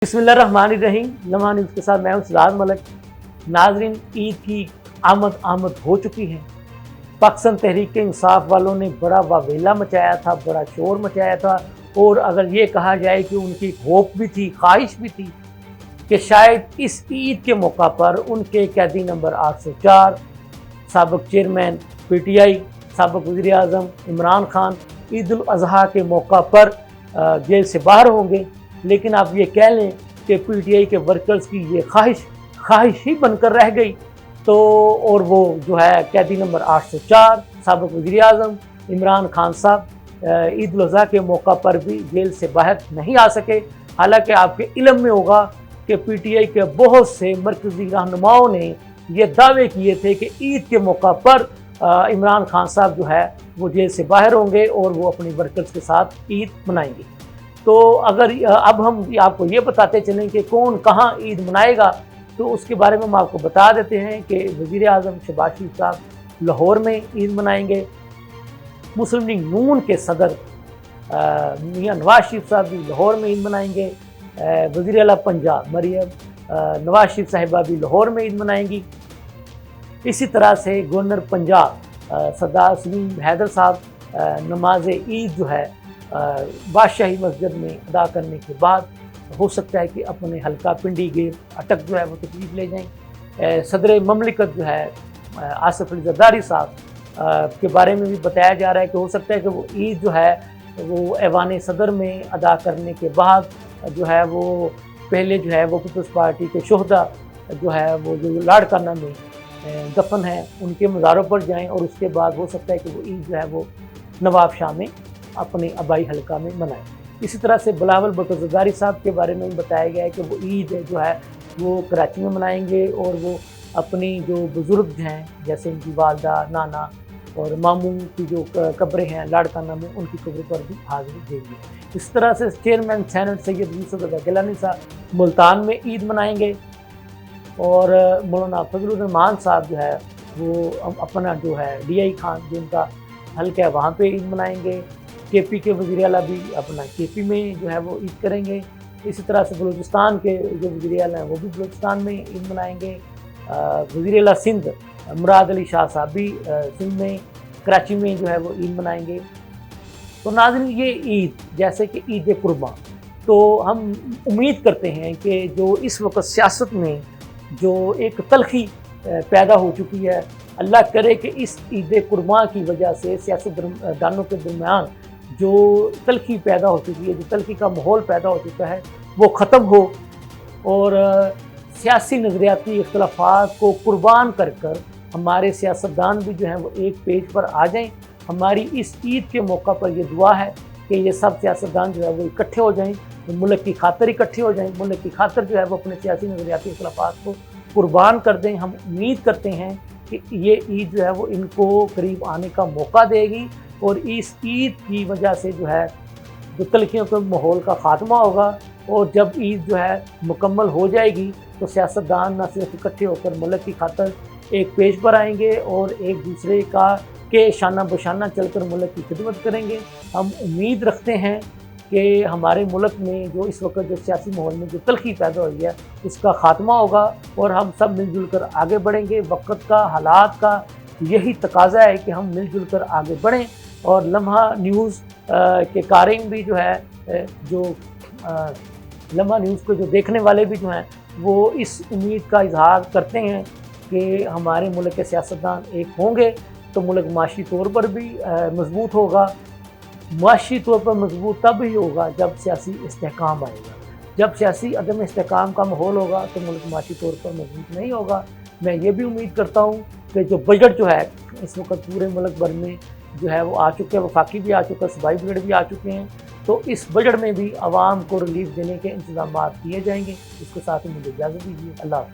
बिस्मिल्लाहिर्रहमानिर्रहीम। लम्हा न्यूज़ के साथ मैं हूं सिराज मलिक। नाजरीन, ईद की आमद हो चुकी है। पाकिस्तान तहरीक इंसाफ वालों ने बड़ा वावेला मचाया था, बड़ा शोर मचाया था, और अगर ये कहा जाए कि उनकी होप भी थी, ख्वाहिश भी थी कि शायद इस ईद के मौका पर उनके कैदी नंबर 804 साबिक चेयरमैन PTI, साबिक वज़ीर आज़म इमरान खान ईद उल अज़हा के मौका पर जेल से बाहर होंगे। लेकिन आप ये कह लें कि PTI के वर्कर्स की ये ख्वाहिश ही बनकर रह गई। तो और वो जो है कैदी नंबर 804 साबिक वज़ीर आज़म इमरान खान साहब ईद उल अज़हा के मौका पर भी जेल से बाहर नहीं आ सके। हालांकि आपके इल्म में होगा कि PTI के बहुत से मरकज़ी रहनुमाओं ने ये दावे किए थे कि ईद के मौका पर इमरान खान साहब जो है वो जेल से बाहर होंगे और वो अपने वर्कर्स के साथ ईद मनाएंगे। तो अगर अब हम आपको ये बताते चलें कि कौन कहाँ ईद मनाएगा, तो उसके बारे में हम आपको बता देते हैं कि वज़ीर आज़म शहबाज शरीफ साहब लाहौर में ईद मनाएंगे। मुस्लिम लीग नून के सदर मियां नवाज शरीफ साहब भी लाहौर में ईद मनाएंगे। वज़ीर आला पंजाब मरियम नवाज शरीफ साहिबा भी लाहौर में ईद मनाएंगी। इसी तरह से गवर्नर पंजाब सरदार सलीम हैदर साहब नमाज ईद जो है बादशाही मस्जिद में अदा करने के बाद हो सकता है कि अपने हल्का पिंडी गेर अटक जो है वो तशरीफ़ ले जाएं। सदर ममलिकत जो है आसिफ अली ज़रदारी साहब के बारे में भी बताया जा रहा है कि हो सकता है कि वो ईद जो है वो ऐवान सदर में अदा करने के बाद जो है वो पहले जो है वो पीपल्स पार्टी के शोहदा जो है वो जो लाड़काना में दफन है उनके मज़ारों पर जाएं, और उसके बाद हो सकता है कि वो ईद जो है वो नवाब शाह में अपने आबाई हल्का में मनाएं। इसी तरह से बिलावल भुट्टो ज़रदारी साहब के बारे में भी बताया गया है कि वो ईद जो है वो कराची में मनाएंगे, और वो अपनी जो बुज़ुर्ग हैं जैसे उनकी वालदा, नाना और मामू की जो कब्रें हैं लाड़काना में, उनकी कब्र पर भी हाज़िरी देंगे। इस तरह से चेयरमैन सेनेट सैयद यूसुफ रज़ा गिलानी साहब मुल्तान में ईद मनाएंगे, और मौलाना फजलुर रहमान साहब जो है वो अपना जो है DI खान जो उनका हल्का है वहाँ पे ईद मनाएंगे। KP के वज़ीर आला भी अपना KP में जो है वो ईद करेंगे। इसी तरह से बलूचिस्तान के जो वज़ीर आला हैं वो भी बलूचिस्तान में ईद मनाएंगे। वज़ीर आला सिंध मुराद अली शाह साहब भी सिंध में कराची में जो है वो ईद मनाएंगे। तो नाज़रीन, ये ईद जैसे कि ईद कुर्बान, तो हम उम्मीद करते हैं कि जो इस वक्त सियासत में जो एक तलखी पैदा हो चुकी है, अल्लाह करे कि इस ईद कुर्बान की वजह से सियासतदानों के दरमियान जो तलखी पैदा हो चुकी है, जो तलखी का माहौल पैदा हो चुका है, वो ख़त्म हो, और सियासी नज़रियाती इख्तलाफात को कुर्बान कर हमारे सियासतदान भी जो हैं वो एक पेज पर आ जाएं। हमारी इस ईद के मौका पर ये दुआ है कि ये सब सियासतदान जो है वो इकट्ठे हो जाएं, तो मुल्क की खातिर इकट्ठे हो जाएं, मुल्क की खातिर जो है वो अपने सियासी नज़रियाती इख्तलाफात को कुर्बान कर दें। हम उम्मीद करते हैं कि ये ईद जो है वो इनको करीब आने का मौका देगी, और इस ईद की वजह से जो है जो तलखियों के माहौल का ख़ात्मा होगा, और जब ईद जो है मुकम्मल हो जाएगी तो सियासतदान न सिर्फ इकट्ठे होकर मुल्क की खातिर एक पेज पर आएंगे और एक दूसरे के शाना बशाना चलकर मुल्क की खिदमत करेंगे। हम उम्मीद रखते हैं कि हमारे मुल्क में जो इस वक्त जो सियासी माहौल में जो तलखी पैदा हुई है उसका ख़ात्मा होगा, और हम सब मिलजुल कर आगे बढ़ेंगे। वक्त का, हालात का यही तकाज़ा है कि हम मिलजुल कर आगे बढ़ें, और लम्हा न्यूज़ के कारिन भी जो है जो लम्हा न्यूज़ को जो देखने वाले भी जो हैं वो इस उम्मीद का इजहार करते हैं कि हमारे मुल्क के सियासतदान एक होंगे तो मुल्क माशी तौर पर भी मजबूत होगा। माशी तौर पर मजबूत तब ही होगा जब सियासी इस्तेहकाम आएगा। जब सियासी अदम इस्तेहकाम का माहौल होगा तो मुल्क माशी तौर पर मजबूत नहीं होगा। मैं ये भी उम्मीद करता हूँ कि जो बजट जो है इस वक्त पूरे मुल्क भर में जो है वो आ चुके हैं, वफाकी भी आ चुका है, सूबाई बजट भी आ चुके हैं, तो इस बजट में भी आवाम को रिलीफ देने के इंतजाम किए जाएंगे। इसके साथ ही मुझे इजाज़त दीजिए। अल्लाह हाफ़िज़।